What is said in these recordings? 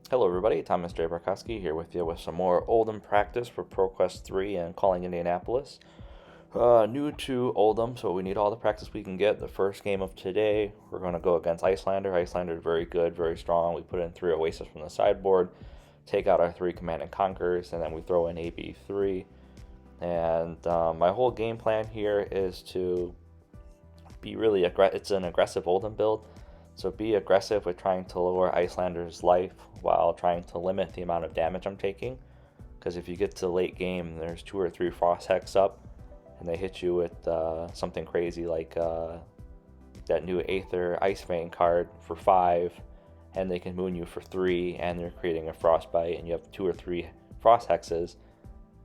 Hello everybody, Thomas J. Barkowski here with you with some more Oldhim practice for Proquest 3 and calling Indianapolis. New to Oldhim, so we need all the practice we can get. The first game of today, we're going to go against Iyslander. Iyslander is very good, very strong. We put in 3 Oasis from the sideboard, take out our 3 Command and Conquers, and then we throw in AB3. And my whole game plan here is to be really aggressive. It's an aggressive Oldhim build. So be aggressive with trying to lower Icelander's life while trying to limit the amount of damage I'm taking. Because if you get to late game, there's 2 or 3 Frost Hex up, and they hit you with something crazy like that new Aether Icebane card for 5, and they can moon you for 3, and they're creating a Frostbite, and you have 2 or 3 Frost Hexes,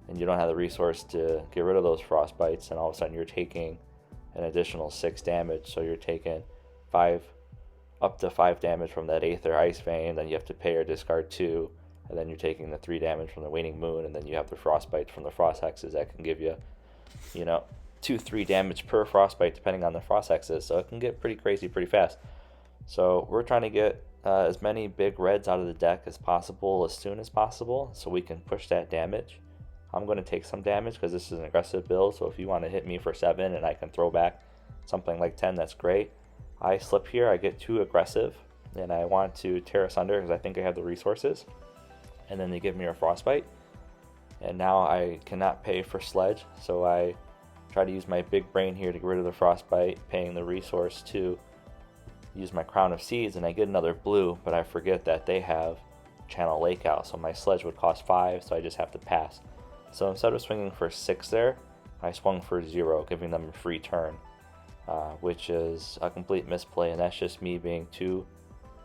and you don't have the resource to get rid of those Frostbites, and all of a sudden you're taking an additional 6 damage, so you're taking up to 5 damage from that Aether Ice Vein, then you have to pay or discard 2, and then you're taking the 3 damage from the Waning Moon, and then you have the Frostbite from the Frost Hexes that can give you, 2-3 damage per Frostbite depending on the Frost Hexes, so it can get pretty crazy pretty fast. So we're trying to get as many big reds out of the deck as possible as soon as possible, so we can push that damage. I'm going to take some damage because this is an aggressive build, so if you want to hit me for 7 and I can throw back something like 10, that's great. I slip here, I get too aggressive, and I want to tear asunder because I think I have the resources. And then they give me a Frostbite. And now I cannot pay for Sledge, so I try to use my big brain here to get rid of the Frostbite, paying the resource to use my Crown of Seeds, and I get another blue, but I forget that they have Channel Lake out, so my Sledge would cost 5, so I just have to pass. So instead of swinging for 6 there, I swung for 0, giving them a free turn. Which is a complete misplay, and that's just me being too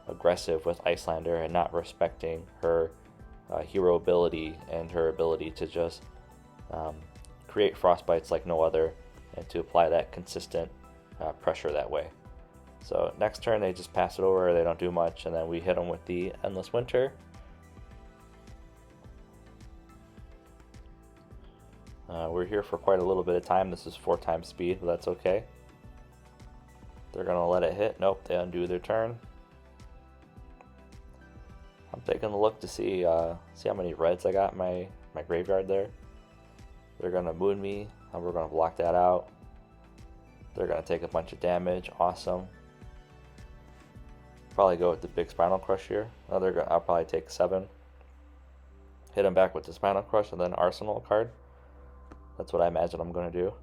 aggressive with Iyslander and not respecting her hero ability and her ability to just create Frostbites like no other and to apply that consistent pressure that way. So next turn they just pass it over, they don't do much, and then we hit them with the Endless Winter. We're here for quite a little bit of time. This is 4 times speed, but that's okay. They're going to let it hit. Nope, they undo their turn. I'm taking a look to see how many reds I got in my graveyard there. They're going to moon me, and we're going to block that out. They're going to take a bunch of damage. Awesome. Probably go with the big Spinal Crush here. I'll probably take 7. Hit them back with the Spinal Crush and then Arsenal card. That's what I imagine I'm going to do.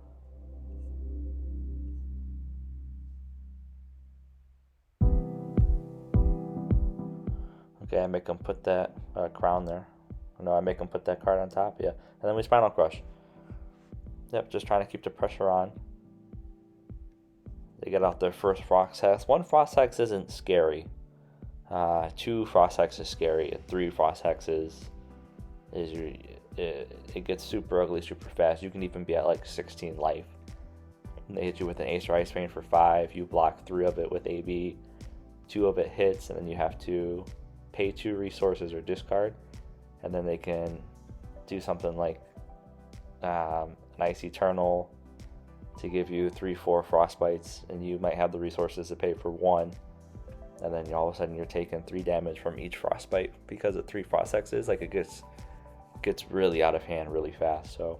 Okay, I make them put that crown there. No, I make them put that card on top, yeah. And then we Spinal Crush. Yep, just trying to keep the pressure on. They get out their first Frost Hex. 1 Frost Hex isn't scary. 2 Frost Hex is scary. 3 Frost Hexes is it gets super ugly super fast. You can even be at like 16 life. And they hit you with an Ace or Ice Rain for 5. You block 3 of it with AB. 2 of it hits, and then you have to pay 2 resources or discard, and then they can do something like an Ice Eternal to give you 3-4 Frostbites, and you might have the resources to pay for 1, and then all of a sudden you're taking 3 damage from each Frostbite because of 3 Frost Hexes. Like, it gets really out of hand really fast, so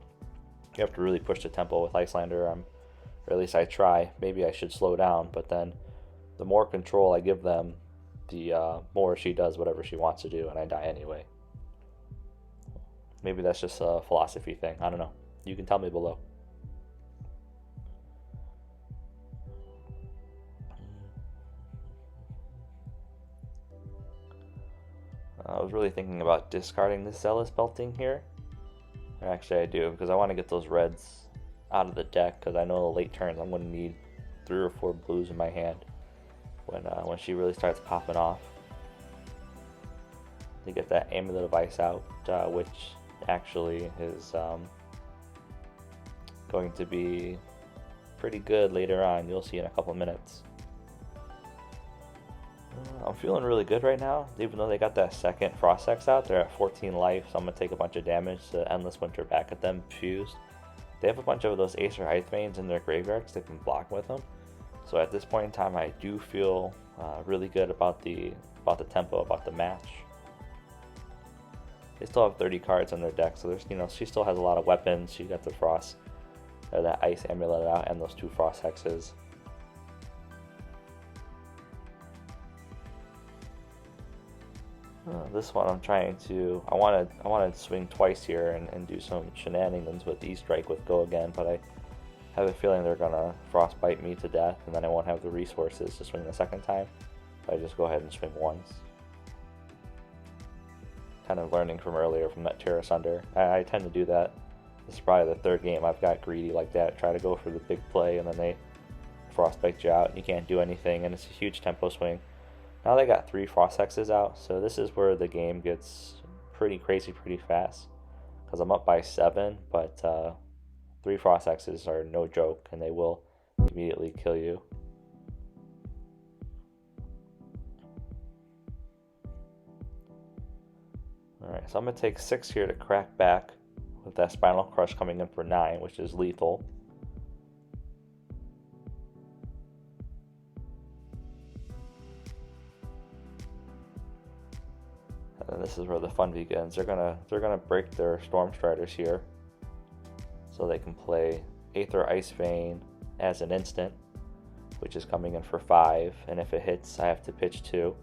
you have to really push the tempo with Iyslander, or at least I try. Maybe I should slow down, but then the more control I give them, the more she does whatever she wants to do, and I die anyway. Maybe that's just a philosophy thing. I don't know. You can tell me below. I was really thinking about discarding this Zealous Belting here. Or actually I do, because I want to get those reds out of the deck, because I know the late turns I'm going to need 3 or 4 blues in my hand when she really starts popping off. To get that Amulet of Ice out, which actually is going to be pretty good later on. You'll see in a couple minutes. I'm feeling really good right now, even though they got that second Frost Hex out. They're at 14 life, so I'm going to take a bunch of damage to Endless Winter back at them, fused. They have a bunch of those Ace or Ice Veins in their graveyard because they can block with them. So at this point in time, I do feel really good about the tempo, about the match. They still have 30 cards on their deck, so there's, she still has a lot of weapons. She got the Frost, or that Ice Amulet out, and those 2 Frost Hexes. This one I'm trying to, I want to swing twice here and do some shenanigans with E-Strike with Go Again, but I have a feeling they're gonna Frostbite me to death, and then I won't have the resources to swing the second time. So I just go ahead and swing once. Kind of learning from earlier from that Tear Asunder. I tend to do that. This is probably the 3rd game I've got greedy like that. Try to go for the big play, and then they Frostbite you out, and you can't do anything, and it's a huge tempo swing. Now they got 3 Frost Hexes out, so this is where the game gets pretty crazy pretty fast. Because I'm up by 7, but 3 Frost Hexes are no joke, and they will immediately kill you. Alright, so I'm going to take 6 here to crack back with that Spinal Crush coming in for 9, which is lethal. And this is where the fun begins. They're gonna break their Storm Striders here, so they can play Aether Ice Vein as an instant, which is coming in for 5. And if it hits, I have to pitch 2,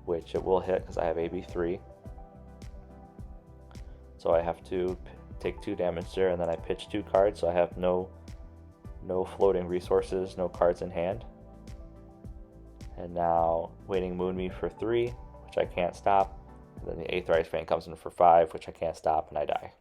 which it will hit because I have AB3. So I have to take 2 damage there, and then I pitch 2 cards. So I have no floating resources, no cards in hand. And now Waning Moon me for 3, which I can't stop. And then the Aether Ice Vein comes in for 5, which I can't stop, and I die.